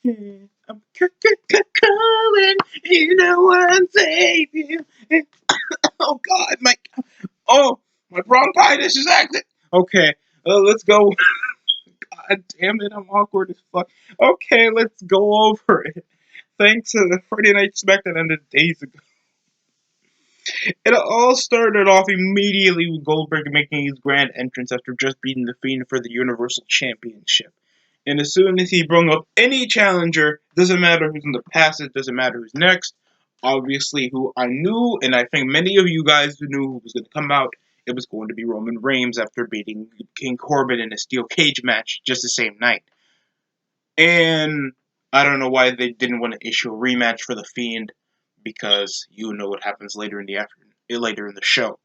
I'm calling, you know one save you. Oh God, my bronchitis is acting. Okay, let's go. God damn it, I'm awkward as fuck. Okay, let's go over it. Thanks to the Friday Night SmackDown ended days ago. It all started off immediately with Goldberg making his grand entrance after just beating The Fiend for the Universal Championship. And as soon as he brought up any challenger, doesn't matter who's in the past, it doesn't matter who's next. Obviously, who I knew, and I think many of you guys knew who was going to come out, it was going to be Roman Reigns after beating King Corbin in a steel cage match just the same night. And I don't know why they didn't want to issue a rematch for The Fiend, because you know what happens later in the afternoon, later in the show.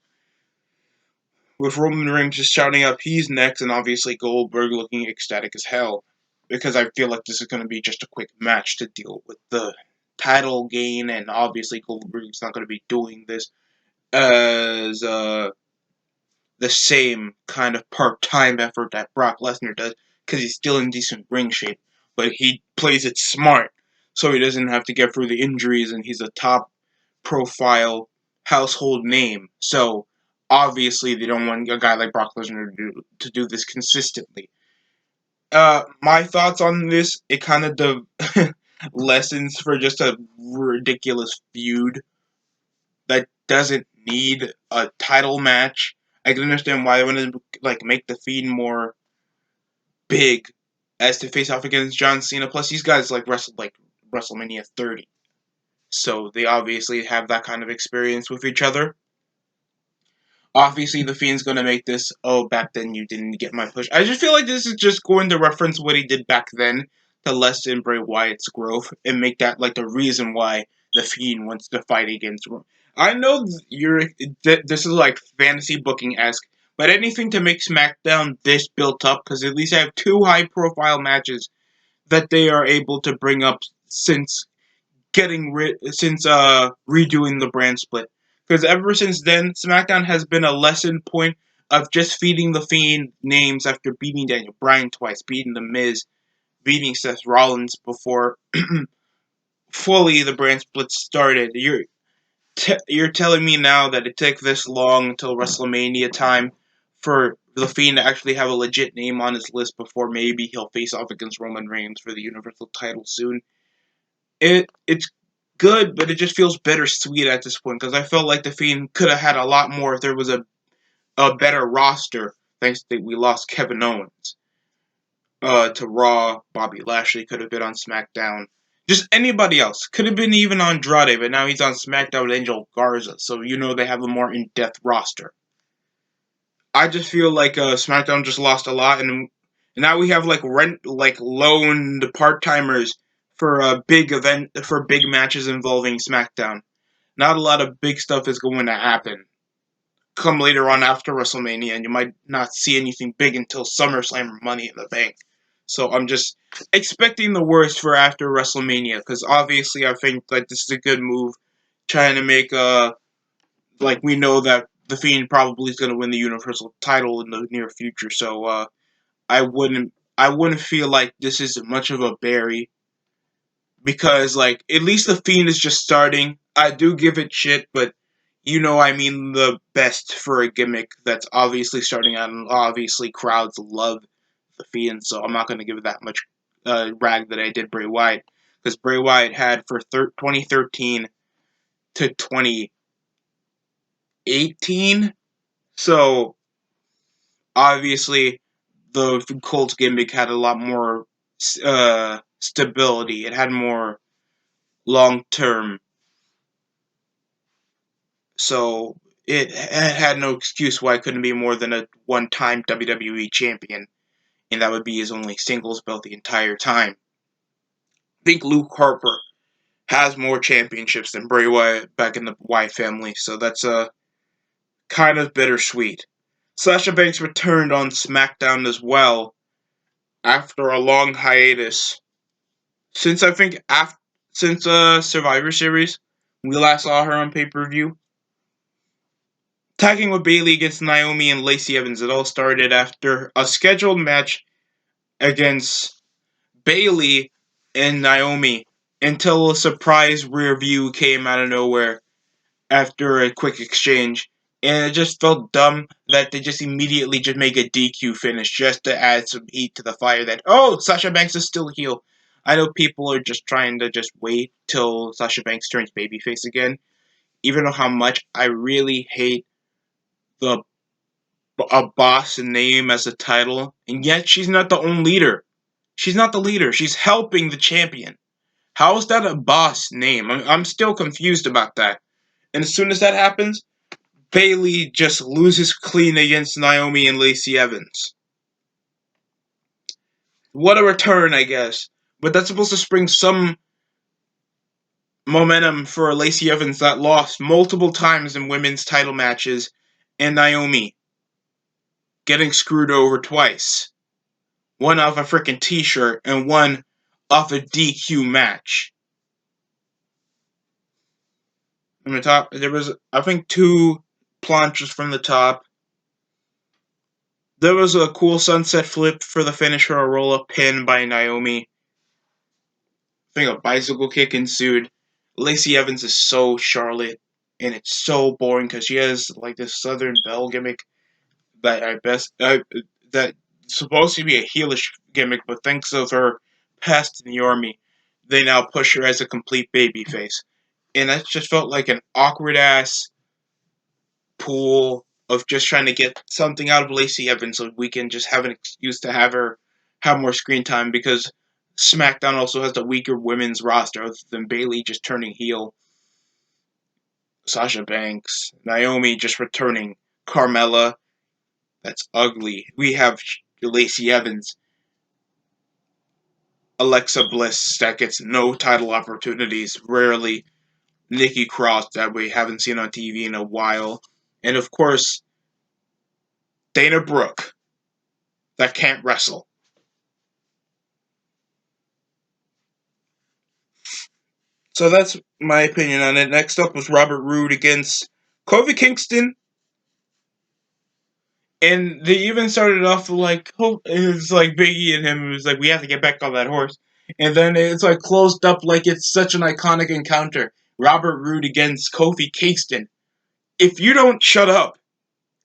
With Roman Reigns just shouting up he's next, and obviously Goldberg looking ecstatic as hell, because I feel like this is going to be just a quick match to deal with the title gain, and obviously Goldberg's not going to be doing this as the same kind of part-time effort that Brock Lesnar does, because he's still in decent ring shape, but he plays it smart, so he doesn't have to get through the injuries, and he's a top-profile household name, so obviously they don't want a guy like Brock Lesnar to do this consistently. My thoughts on this, it kind of lessons for just a ridiculous feud that doesn't need a title match. I can understand why they want to make the Fiend more big as to face off against John Cena. Plus, these guys wrestled WrestleMania 30, so they obviously have that kind of experience with each other. Obviously, the Fiend's gonna make this, oh, back then you didn't get my push. I just feel like this is just going to reference what he did back then to lessen Bray Wyatt's growth and make that the reason why the Fiend wants to fight against Roman. I know this is fantasy booking-esque, but anything to make SmackDown this built up, because at least I have two high-profile matches that they are able to bring up since redoing the brand split. Because ever since then, SmackDown has been a lesson point of just feeding the Fiend names after beating Daniel Bryan twice, beating The Miz, beating Seth Rollins before fully the brand split started. You're telling me now that it took this long until WrestleMania time for the Fiend to actually have a legit name on his list before maybe he'll face off against Roman Reigns for the Universal title soon. It's good, but it just feels bittersweet at this point, because I felt like the Fiend could have had a lot more if there was a better roster. Thanks to we lost Kevin Owens to Raw. Bobby Lashley could have been on SmackDown. Just anybody else could have been even Andrade, but now he's on SmackDown with Angel Garza, so they have a more in-depth roster. I just feel like SmackDown just lost a lot, and now we have loaned part timers for a big event for big matches involving SmackDown. Not a lot of big stuff is going to happen come later on after WrestleMania, and you might not see anything big until SummerSlam or Money in the Bank. So I'm just expecting the worst for after WrestleMania, because obviously I think this is a good move, trying to make we know that the Fiend probably is going to win the Universal title in the near future. So I wouldn't feel like this is much of a bury, because at least the Fiend is just starting. I do give it shit, but I mean the best for a gimmick that's obviously starting out, and obviously crowds love the Fiend, so I'm not going to give it that much rag that I did Bray Wyatt, because Bray Wyatt had for 2013 to 2018, so obviously the Colts gimmick had a lot more stability. It had more long term, so it had no excuse why it couldn't be more than a one-time WWE champion, and that would be his only singles belt the entire time. I think Luke Harper has more championships than Bray Wyatt back in the Wyatt family, so that's kind of bittersweet. Sasha Banks returned on SmackDown as well after a long hiatus. Since Survivor Series, we last saw her on pay-per-view. Tagging with Bayley against Naomi and Lacey Evans. It all started after a scheduled match against Bayley and Naomi until a surprise rear view came out of nowhere after a quick exchange. And it just felt dumb that they just immediately just make a DQ finish just to add some heat to the fire that, oh, Sasha Banks is still heel. I know people are just trying to just wait till Sasha Banks turns babyface again. Even though how much I really hate the a boss name as a title, and yet she's not the own leader. She's not the leader. She's helping the champion. How is that a boss name? I'm still confused about that. And as soon as that happens, Bayley just loses clean against Naomi and Lacey Evans. What a return, I guess. But that's supposed to spring some momentum for Lacey Evans that lost multiple times in women's title matches, and Naomi getting screwed over twice. One off a freaking t-shirt and one off a DQ match. From the top, there was, I think, two planches from the top. There was a cool sunset flip for the finish for a roll-up pin by Naomi. I think a bicycle kick ensued. Lacey Evans is so Charlotte, and it's so boring because she has like this Southern Belle gimmick that that's supposed to be a heelish gimmick, but thanks to her past in the army, they now push her as a complete babyface, and that just felt like an awkward ass pool of just trying to get something out of Lacey Evans so we can just have an excuse to have her have more screen time because SmackDown also has the weaker women's roster other than Bayley just turning heel, Sasha Banks, Naomi just returning, Carmella, that's ugly. We have Lacey Evans, Alexa Bliss that gets no title opportunities, rarely, Nikki Cross that we haven't seen on TV in a while, and of course, Dana Brooke that can't wrestle. So that's my opinion on it. Next up was Robert Roode against Kofi Kingston. And they even started off like, oh, it's like Biggie and him. It was like, we have to get back on that horse. And then it's like closed up like it's such an iconic encounter. Robert Roode against Kofi Kingston. If you don't shut up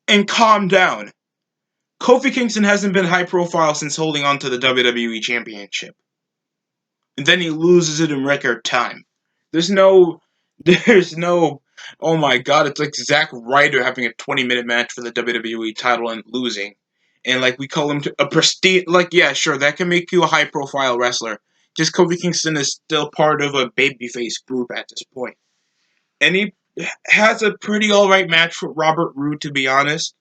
and calm down, Kofi Kingston hasn't been high profile since holding on to the WWE Championship. And then he loses it in record time. There's no, there's no, oh my god, it's like Zack Ryder having a 20-minute match for the WWE title and losing. And like we call him a prestige, like yeah, sure, that can make you a high profile wrestler. Just Kofi Kingston is still part of a babyface group at this point. And he has a pretty alright match with Robert Roode, to be honest.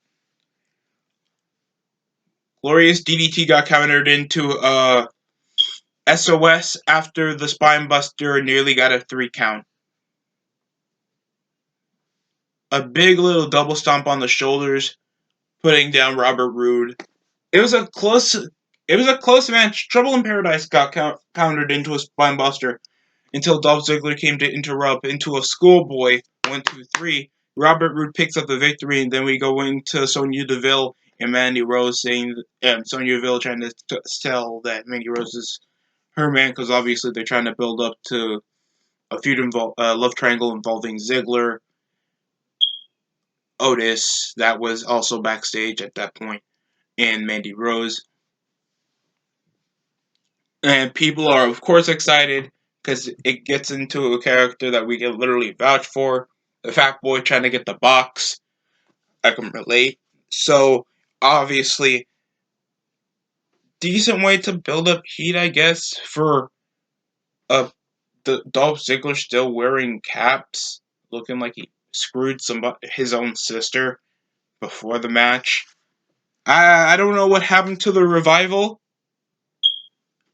Glorious DDT got countered into SOS after the spine buster nearly got a 3 count. A big little double stomp on the shoulders, putting down Robert Roode. It was a close match. Trouble in Paradise got countered into a spinebuster until Dolph Ziggler came to interrupt into a schoolboy 1-2-3. Robert Roode picks up the victory, and then we go into Sonya Deville and Mandy Rose saying, Sonya Deville trying to tell that Mandy Rose is her man because obviously they're trying to build up to a feud love triangle involving Ziggler, Otis, that was also backstage at that point, and Mandy Rose. And people are, of course, excited because it gets into a character that we can literally vouch for. The fat boy trying to get the box. I can relate. So, obviously, decent way to build up heat, I guess, for the Dolph Ziggler still wearing caps, looking like he screwed his own sister before the match. I don't know what happened to the revival.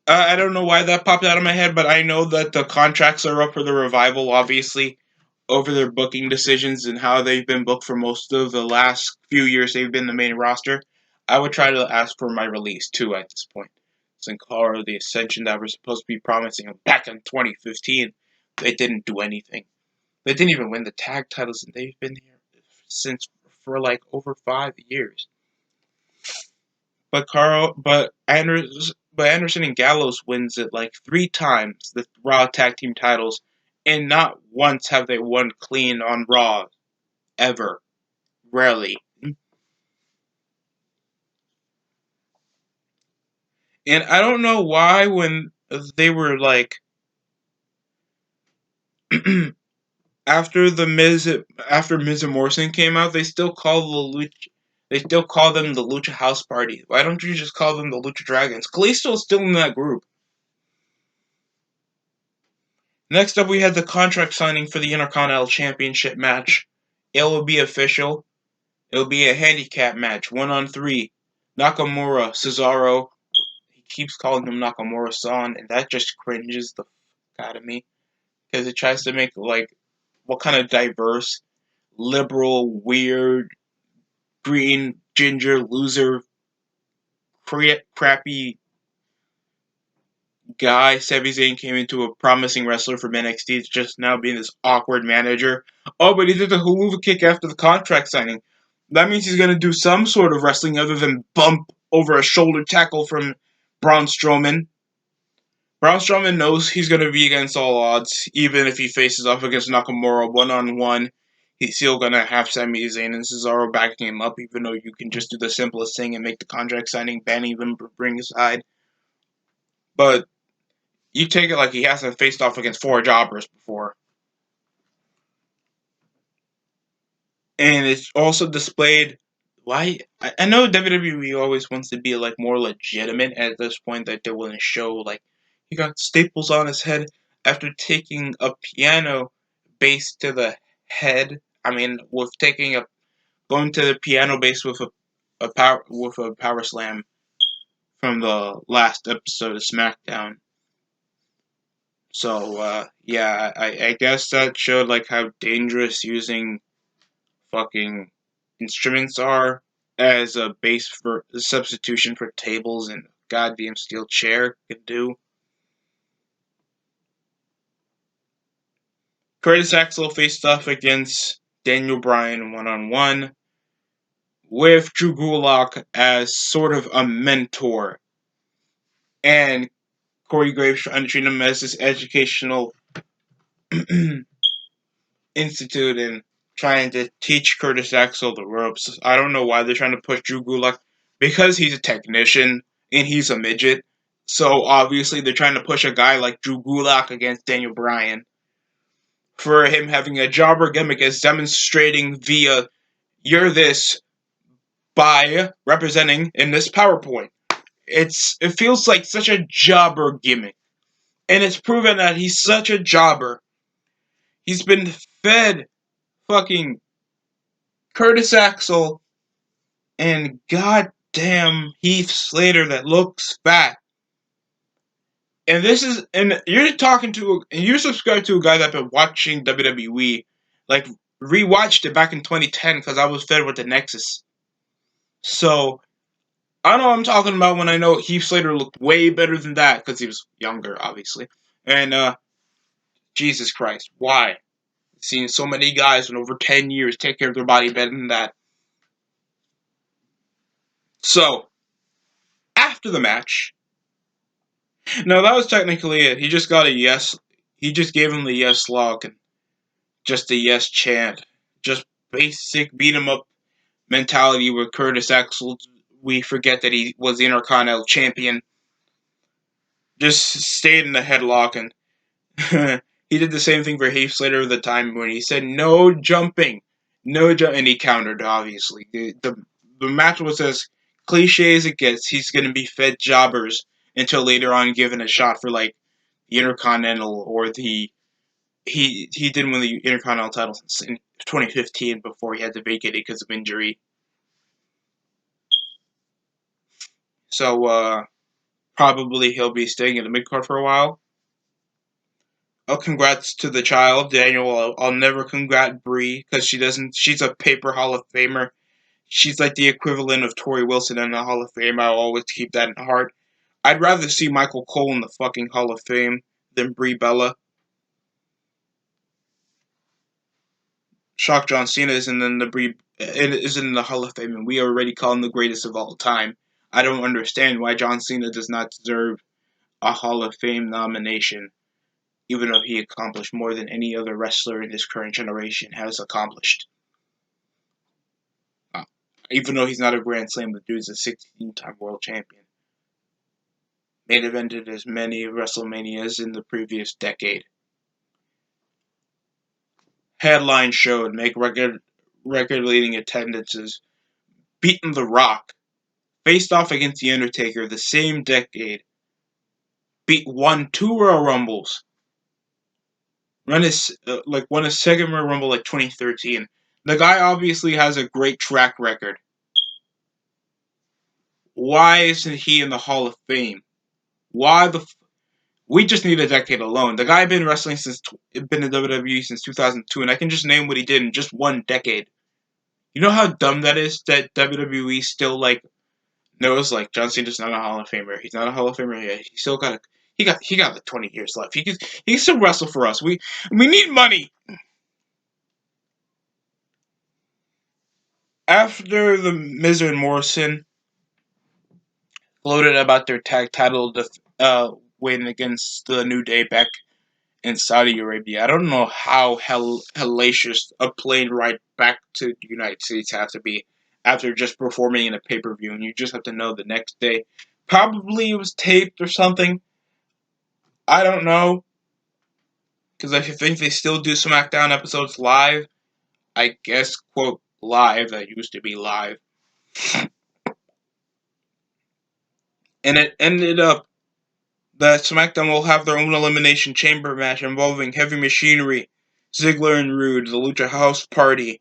I don't know why that popped out of my head, but I know that the contracts are up for the revival, obviously, over their booking decisions and how they've been booked for most of the last few years they've been the main roster. I would try to ask for my release, too, at this point. Sin Cara, the Ascension that were supposed to be promising back in 2015, they didn't do anything. They didn't even win the tag titles, and they've been here since for like over 5 years. But but Anderson and Gallows wins it like 3 times, the Raw Tag Team titles, and not once have they won clean on Raw, ever. Rarely. And I don't know why when they were like after Miz and Morrison came out, they still call them the Lucha House Party. Why don't you just call them the Lucha Dragons? Kalisto's still in that group. Next up, we had the contract signing for the Intercontinental Championship match. It will be official. It will be a handicap match, 1-on-3. Nakamura, Cesaro. He keeps calling him Nakamura-san, and that just cringes the fuck out of me. Because it tries to make, like, what kind of diverse, liberal, weird, green, ginger, loser, crappy guy Sami Zayn came into a promising wrestler from NXT to just now being this awkward manager. Oh, but he did the hula kick after the contract signing. That means he's going to do some sort of wrestling other than bump over a shoulder tackle from Braun Strowman. Braun Strowman knows he's going to be against all odds, even if he faces off against Nakamura one-on-one. He's still going to have Sami Zayn and Cesaro backing him up, even though you can just do the simplest thing and make the contract signing, banning them from ringside. But you take it like he hasn't faced off against 4 jobbers before. And it's also displayed why I know WWE always wants to be like more legitimate at this point, that they want to show like he got staples on his head after taking a piano bass to the head. I mean, with taking a going to the piano bass with a power slam from the last episode of SmackDown. So yeah, I guess that showed like how dangerous using fucking instruments are as a base for a substitution for tables and goddamn steel chair could do. Curtis Axel faced off against Daniel Bryan one-on-one with Drew Gulak as sort of a mentor, and Corey Graves trying to treat him as this educational institute and trying to teach Curtis Axel the ropes. I don't know why they're trying to push Drew Gulak, because he's a technician and he's a midget. So obviously they're trying to push a guy like Drew Gulak against Daniel Bryan for him having a jobber gimmick as demonstrating via you're this by representing in this PowerPoint. It feels like such a jobber gimmick. And it's proven that he's such a jobber. He's been fed fucking Curtis Axel and goddamn Heath Slater that looks fat. And you're subscribed to a guy that's been watching WWE, like rewatched it back in 2010 because I was fed with the Nexus. So I know what I'm talking about when I know Heath Slater looked way better than that because he was younger, obviously. And Jesus Christ, why? Seeing so many guys in over 10 years take care of their body better than that. So after the match, no, that was technically it. He just got a yes. He just gave him the yes lock and just a yes chant. Just basic beat him up mentality with Curtis Axel. We forget that he was the Intercontinental Champion. Just stayed in the headlock, and he did the same thing for Heath Slater at the time when he said no jumping, and he countered. Obviously, the match was as cliche as it gets. He's going to be fed jobbers until later on given a shot for like the Intercontinental or the he didn't win the Intercontinental title in 2015 before he had to vacate it because of injury. So probably he'll be staying in the mid card for a while. Oh, congrats to the child, Daniel. I'll never congrat Bree because she doesn't. She's a paper Hall of Famer. She's like the equivalent of Tori Wilson in the Hall of Fame. I'll always keep that in heart. I'd rather see Michael Cole in the fucking Hall of Fame than Brie Bella. John Cena isn't in the Hall of Fame, and we already call him the greatest of all time. I don't understand why John Cena does not deserve a Hall of Fame nomination, even though he accomplished more than any other wrestler in this current generation has accomplished. Uh, Even though he's not a Grand Slam, the dude's a 16-time world champion. Main evented as many WrestleManias in the previous decade. Headline showed, make record-leading attendances, beaten The Rock, faced off against The Undertaker the same decade, won 2 Royal Rumbles, won a second Royal Rumble like 2013. The guy obviously has a great track record. Why isn't he in the Hall of Fame? Why we just need a decade alone. The guy been wrestling been in WWE since 2002, and I can just name what he did in just one decade. You know how dumb that is? That WWE still knows John Cena's not a Hall of Famer. He's not a Hall of Famer yet. He still got he got like 20 years left. He can still wrestle for us. We need money. After the Miz and Morrison floated about their tag title win against the New Day back in Saudi Arabia, I don't know how hellacious a plane ride back to the United States has to be after just performing in a pay-per-view, and you just have to know the next day. Probably it was taped or something. I don't know. Because I think they still do SmackDown episodes live. I guess, quote, live. That used to be live. And it ended up that SmackDown will have their own Elimination Chamber match involving Heavy Machinery, Ziggler and Rude, the Lucha House Party,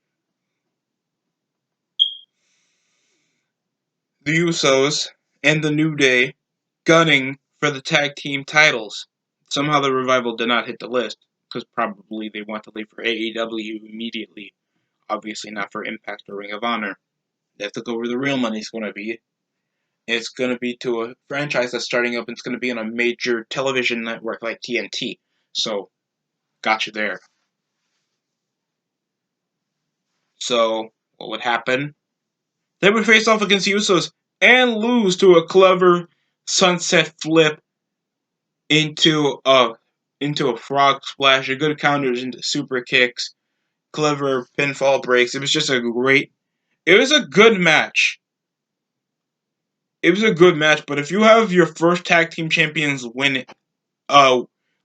the Usos, and the New Day gunning for the tag team titles. Somehow the Revival did not hit the list, because probably they want to leave for AEW immediately. Obviously not for Impact or Ring of Honor. They have to go where the real money's going to be. It's going to be to a franchise that's starting up, and it's going to be on a major television network like TNT. So, got you there. So, what would happen? They would face off against the Usos and lose to a clever sunset flip into a frog splash, a good counters into super kicks, clever pinfall breaks. It was just it was a good match. It was a good match, but if you have your first tag team champions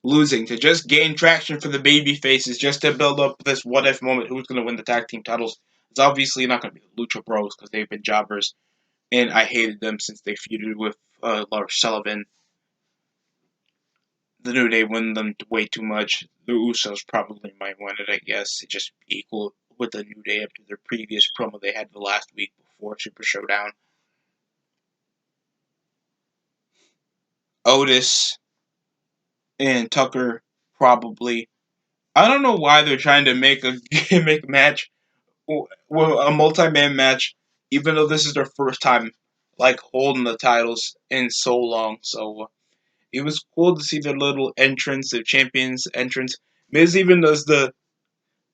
losing to just gain traction for the baby faces, just to build up this what if moment, who's going to win the tag team titles, it's obviously not going to be the Lucha Bros because they've been jobbers, and I hated them since they feuded with Lars Sullivan. The New Day win them way too much. The Usos probably might win it, I guess. It just equal with the New Day after their previous promo they had the last week before Super Showdown. Otis and Tucker probably. I don't know why they're trying to make a gimmick match, a multi-man match, even though this is their first time holding the titles in so long. So it was cool to see their little entrance, their champions entrance. Miz even does the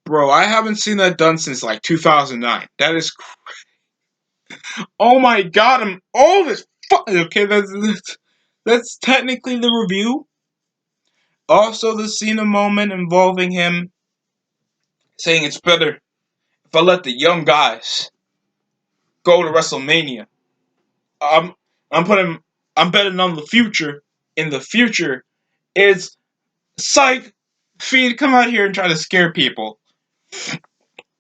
bro. I haven't seen that done since 2009. That is, oh my god, I'm all this. Okay, that's technically the review. Also, the Cena moment involving him saying it's better if I let the young guys go to WrestleMania. I'm I'm putting I'm betting on the future. In the future, it's psych. Fiend, come out here and try to scare people.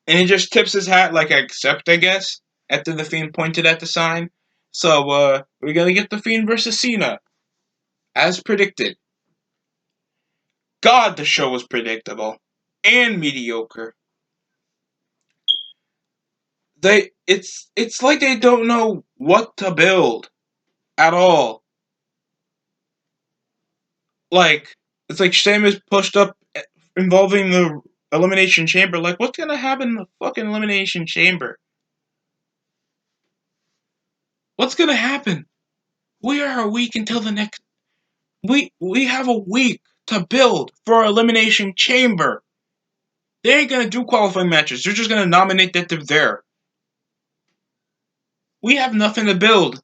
And he just tips his hat like accept, I guess, after the Fiend pointed at the sign. So we're gonna get the Fiend versus Cena, as predicted. God, the show was predictable and mediocre. It's like they don't know what to build at all. It's like Sheamus pushed up involving the Elimination Chamber. Like, what's gonna happen in the fucking Elimination Chamber? What's gonna happen? We are a week until the next. We have a week to build for our Elimination Chamber. They ain't gonna do qualifying matches. They're just gonna nominate that they're there. We have nothing to build.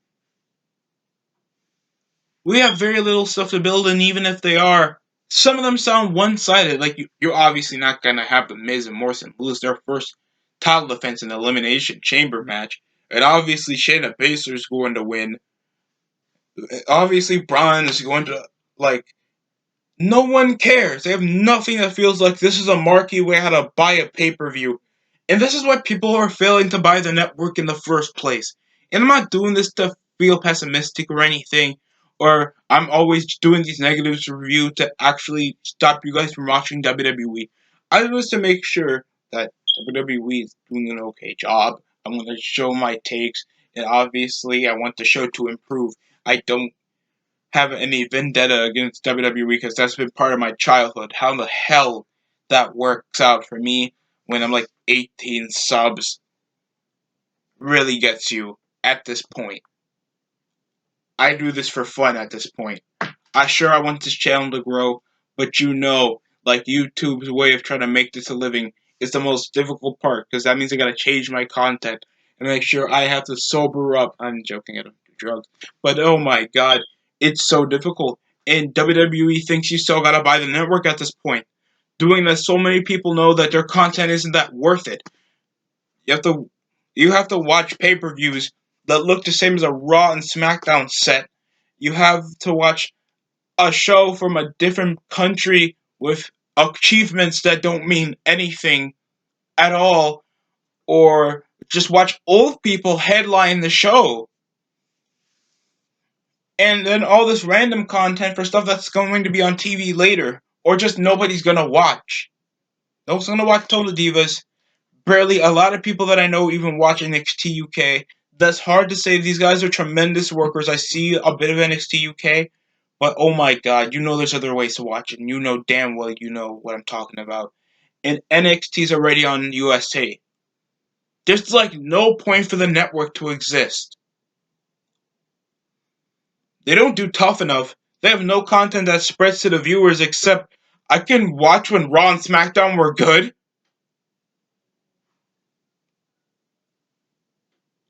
we have very little stuff to build, and even if they are, some of them sound one-sided. Like you're obviously not gonna have the Miz and Morrison lose their first title defense in an elimination chamber match, and obviously Shayna Baszler's going to win. Obviously Braun is going to like. No one cares. They have nothing that feels like this is a marquee way how to buy a pay-per-view. And this is why people are failing to buy the network in the first place. And I'm not doing this to feel pessimistic or anything, or I'm always doing these negatives to review to actually stop you guys from watching WWE. I do this to make sure that WWE is doing an okay job. I want to show my takes, and obviously I want the show to improve. I don't have any vendetta against WWE because that's been part of my childhood. How the hell that works out for me when I'm like 18 subs really gets you at this point. I do this for fun at this point. I want this channel to grow, but like YouTube's way of trying to make this a living is the most difficult part because that means I gotta change my content and make sure I have to sober up. I'm joking, I don't do drugs, but oh my god, it's so difficult. And WWE thinks you still gotta buy the network at this point, doing that so many people know that their content isn't that worth it. You have to you have to watch pay-per-views that look the same as a Raw and SmackDown set. You have to watch a show from a different country with achievements that don't mean anything at all, or just watch old people headline the show. And then all this random content for stuff that's going to be on TV later, or just nobody's gonna watch. Nobody's gonna watch Total Divas. Barely a lot of people that I know even watch NXT UK. That's hard to say. These guys are tremendous workers. I see a bit of NXT UK, but oh my god, there's other ways to watch it, and you know damn well you know what I'm talking about. And NXT's already on USA. There's like no point for the network to exist. They don't do tough enough. They have no content that spreads to the viewers except I can watch when Raw and SmackDown were good.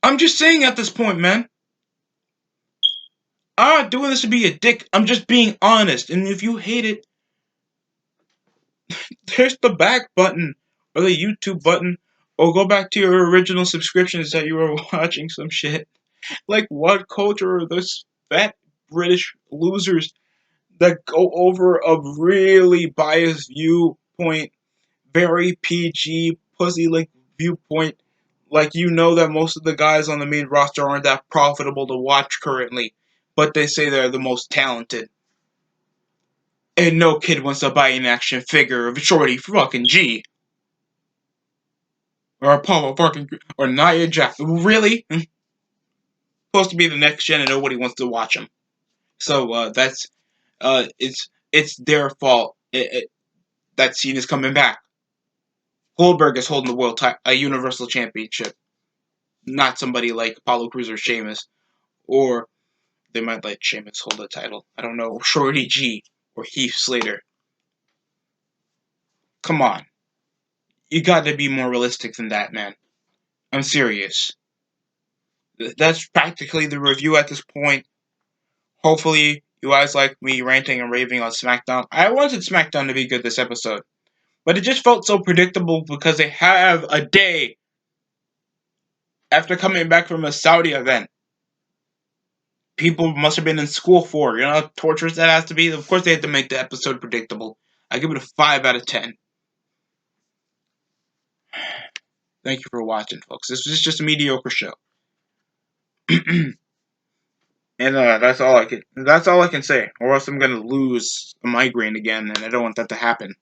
I'm just saying at this point, man. I'm not doing this to be a dick. I'm just being honest. And if you hate it, there's the back button or the YouTube button. Or go back to your original subscriptions that you were watching some shit. Like What Culture or those fat British losers that go over a really biased viewpoint, very PG, pussy like viewpoint. Like that most of the guys on the main roster aren't that profitable to watch currently, but they say they're the most talented. And no kid wants to buy an action figure of Shorty fucking G. Or Apollo fucking or Nia Jax. Really? Supposed to be the next gen and nobody wants to watch them. So that's it's their fault. That scene is coming back. Goldberg is holding the a Universal Championship, not somebody like Apollo Crews or Sheamus, or they might let Sheamus hold the title. I don't know, Shorty G or Heath Slater. Come on, you got to be more realistic than that, man. I'm serious. That's practically the review at this point. Hopefully, you guys like me ranting and raving on SmackDown. I wanted SmackDown to be good this episode, but it just felt so predictable because they have a day after coming back from a Saudi event. People must have been in school for. You know how torturous that has to be? Of course, they had to make the episode predictable. I give it a 5 out of 10. Thank you for watching, folks. This was just a mediocre show. And that's all I can say. Or else I'm gonna lose a migraine again, and I don't want that to happen.